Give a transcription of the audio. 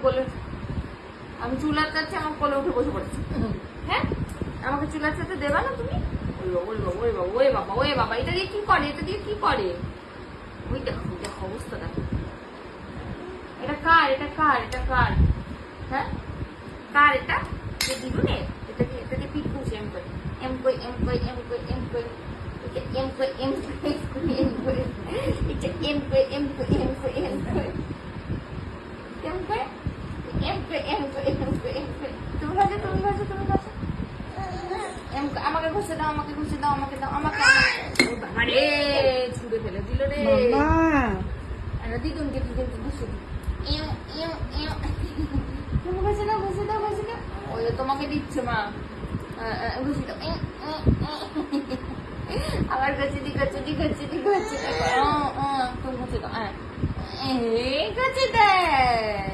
কোলে, আমি চুলার কাছে আমার কোলে উঠে বসে পড়েছি। হ্যাঁ, আমাকে চুলার সাথে দেবা না তুমি? ওই বাবা, ওই বাবা, ওই বাবা, ওই বাবা, ওই বাবা, এটা দিয়ে কি করে, এটা দিয়ে কি করে? ওই দেখো, দেখো অবস্থা দেখো। এটা কার, এটা কার, এটা কার? হ্যাঁ, কার এটা? দিদুনের? এটা দিয়ে পিট করছে এম করে, এম করে, এম করে, এম করে, এম করে, এটা এম করে, এম করে, এম করে, এটা এম করে, এম করে, এম করে, এম করে, এম করে, এম করে, এম করে, এম করে, এম করে। তুমি ভাজো, তুমি ভাজো, তুমি ভাজো। আমাকে ঘষে দাও, আমাকে ঘষে দাও, আমাকে দাও, আমাকে। আরে ছুঁড়ে ফেলে দিল রে। দিদুনকে ঘষে দিই। তুমি ঘষে দাও, ঘষে দাও, ঘষে দাও। ওই তোমাকে দিচ্ছে মা, ঘষে দাও। আবার ঘষে দি, ঘষে দি, ঘষে দি, ঘষে দি। তুমি ঘষে দাও, ঘষে দেয়।